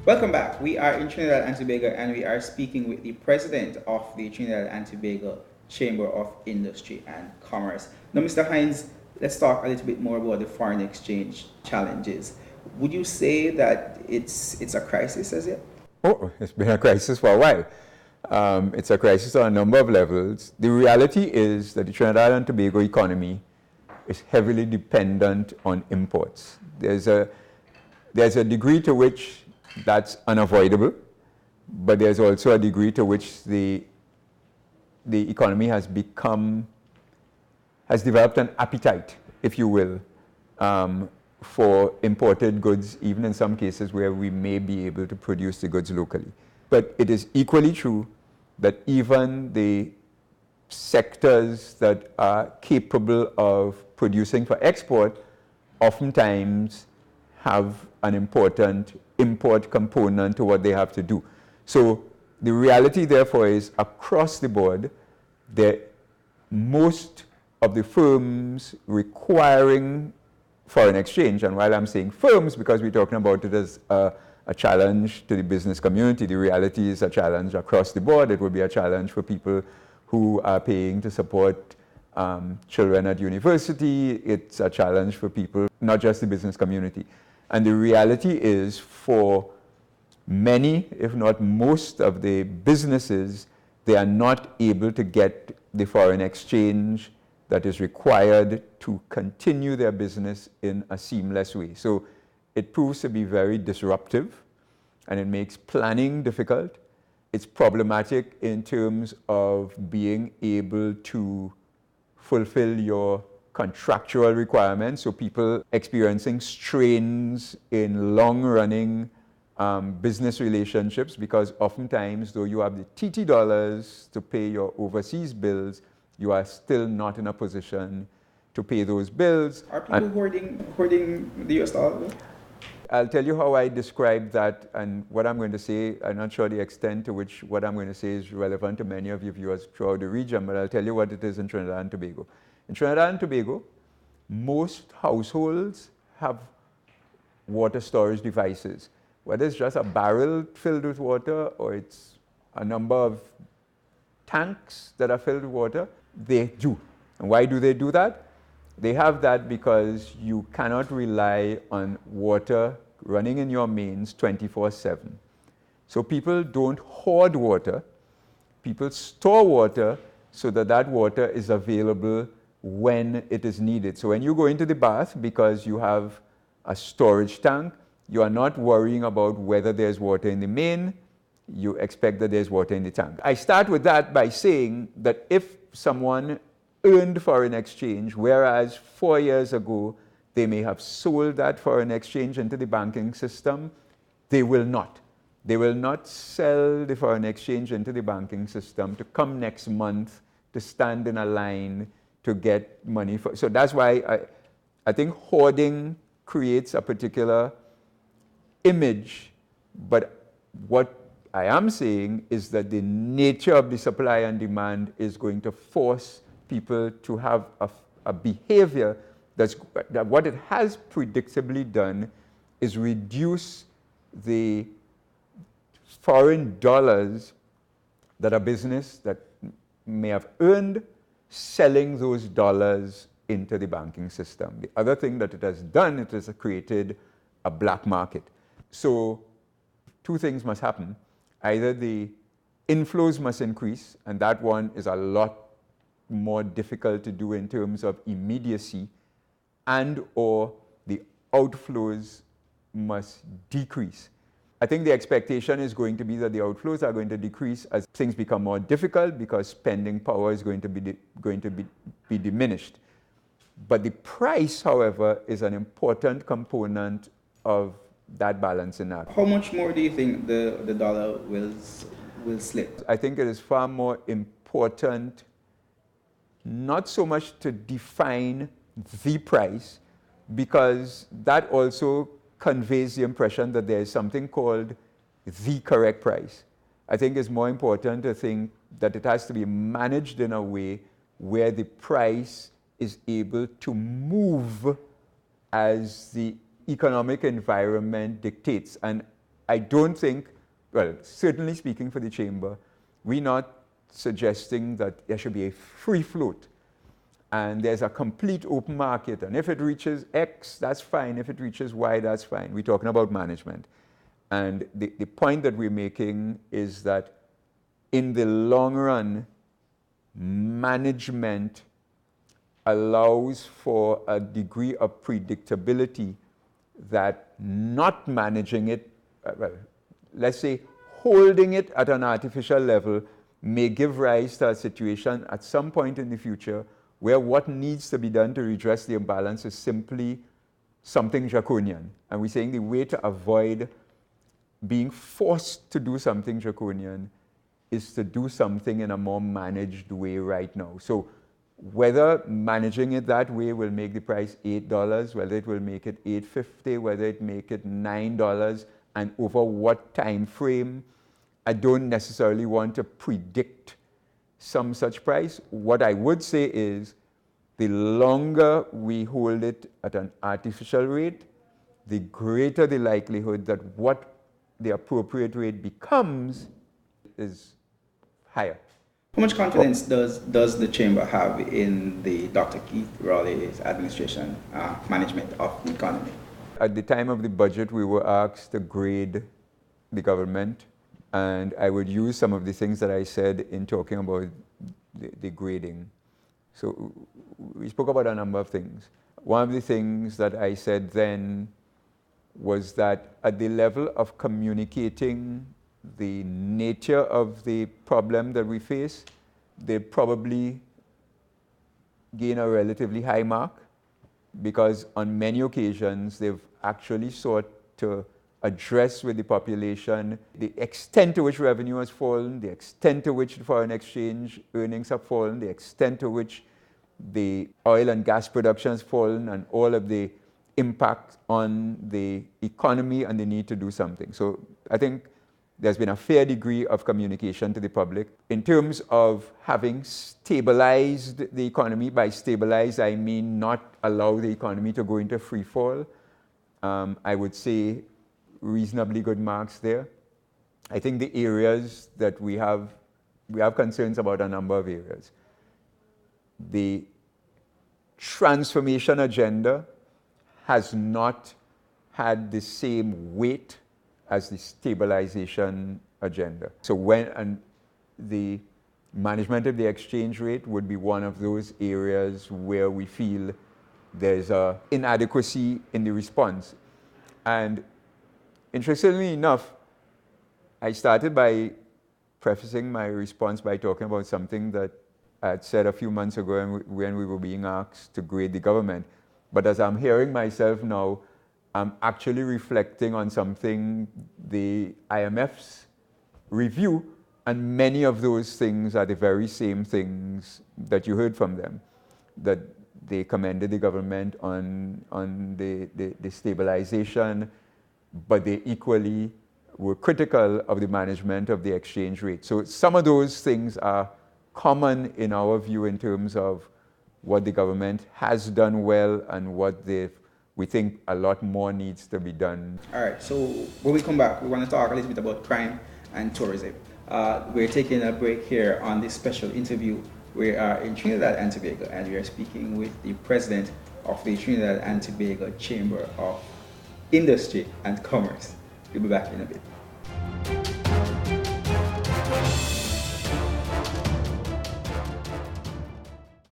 Welcome back. We are in Trinidad and Tobago and we are speaking with the president of the Trinidad and Tobago Chamber of Industry and Commerce. Now, Mr. Hinds, let's talk a little bit more about the foreign exchange challenges. Would you say that it's a crisis as yet? Oh, it's been a crisis for a while. It's a crisis on a number of levels. The reality is that the Trinidad and Tobago economy is heavily dependent on imports. There's a degree to which that's unavoidable, but there's also a degree to which the economy has developed an appetite, if you will, for imported goods, even in some cases where we may be able to produce the goods locally. But it is equally true that even the sectors that are capable of producing for export oftentimes have an important import component to what they have to do. So the reality, therefore, is across the board, most of the firms requiring foreign exchange, and while I'm saying firms, because we're talking about it as a challenge to the business community, the reality is a challenge across the board. It would be a challenge for people who are paying to support children at university. It's a challenge for people, not just the business community. And the reality is for many, if not most of the businesses, they are not able to get the foreign exchange that is required to continue their business in a seamless way. So it proves to be very disruptive and it makes planning difficult. It's problematic in terms of being able to fulfill your contractual requirements. So people experiencing strains in long-running business relationships, because oftentimes, though you have the TT dollars to pay your overseas bills, you are still not in a position to pay those bills. Are people hoarding the US dollar? I'll tell you how I describe that, and what I'm going to say. I'm not sure the extent to which what I'm going to say is relevant to many of your viewers throughout the region, but I'll tell you what it is in Trinidad and Tobago. In Trinidad and Tobago, most households have water storage devices, whether it's just a barrel filled with water or it's a number of tanks that are filled with water. They do. And why do they do that? They have that because you cannot rely on water running in your mains 24/7. So people don't hoard water. People store water so that that water is available when it is needed. So when you go into the bath, because you have a storage tank, you are not worrying about whether there's water in the main. You expect that there's water in the tank. I start with that by saying that if someone earned foreign exchange, whereas 4 years ago they may have sold that foreign exchange into the banking system, they will not. They will not sell the foreign exchange into the banking system to come next month to stand in a line to get money. So that's why I think hoarding creates a particular image, but what I am saying is that the nature of the supply and demand is going to force people to have a behavior that what it has predictably done is reduce the foreign dollars that a business that may have earned selling those dollars into the banking system. The other thing that it has done, it has created a black market. So two things must happen. Either the inflows must increase, and that one is a lot more difficult to do in terms of immediacy, and or the outflows must decrease. I think the expectation is going to be that the outflows are going to decrease as things become more difficult because spending power is going to be diminished. But the price, however, is an important component of that balancing act. How much more do you think the dollar will slip? I think it is far more important not so much to define the price, because that also conveys the impression that there is something called the correct price. I think it's more important to think that it has to be managed in a way where the price is able to move as the economic environment dictates. And I don't think, well, certainly speaking for the chamber, we're not suggesting that there should be a free float and there's a complete open market, and if it reaches X, that's fine. If it reaches Y, that's fine. We're talking about management. And the point that we're making is that in the long run, management allows for a degree of predictability that not managing it, well, let's say holding it at an artificial level may give rise to a situation at some point in the future where what needs to be done to redress the imbalance is simply something draconian. And we're saying the way to avoid being forced to do something draconian is to do something in a more managed way right now. So whether managing it that way will make the price $8, whether it will make it $8.50, whether it make it $9, and over what time frame, I don't necessarily want to predict some such price. What I would say is the longer we hold it at an artificial rate, the greater the likelihood that what the appropriate rate becomes is higher. How much confidence does the chamber have in the Dr. Keith Rowley's administration, management of the economy? At the time of the budget, we were asked to grade the government, and I would use some of the things that I said in talking about the grading. So we spoke about a number of things. One of the things that I said then was that at the level of communicating the nature of the problem that we face, they probably gain a relatively high mark, because on many occasions they've actually sought to address with the population the extent to which revenue has fallen, the extent to which foreign exchange earnings have fallen, the extent to which the oil and gas production has fallen, and all of the impact on the economy and the need to do something. So I think there's been a fair degree of communication to the public in terms of having stabilized the economy. By stabilize, I mean not allow the economy to go into free fall. I would say reasonably good marks there. I think the areas that we have concerns about a number of areas. The transformation agenda has not had the same weight as the stabilization agenda. So and the management of the exchange rate would be one of those areas where we feel there's an inadequacy in the response. And interestingly enough, I started by prefacing my response by talking about something that I had said a few months ago when we were being asked to grade the government. But as I'm hearing myself now, I'm actually reflecting on something the IMF's review, and many of those things are the very same things that you heard from them, that they commended the government on the stabilization, but they equally were critical of the management of the exchange rate. So some of those things are common in our view in terms of what the government has done well and what we think a lot more needs to be done. All right, so when we come back, we want to talk a little bit about crime and tourism. We're taking a break here on this special interview. We are in Trinidad and Tobago, and we are speaking with the president of the Trinidad and Tobago Chamber of Industry and Commerce. We'll be back in a bit.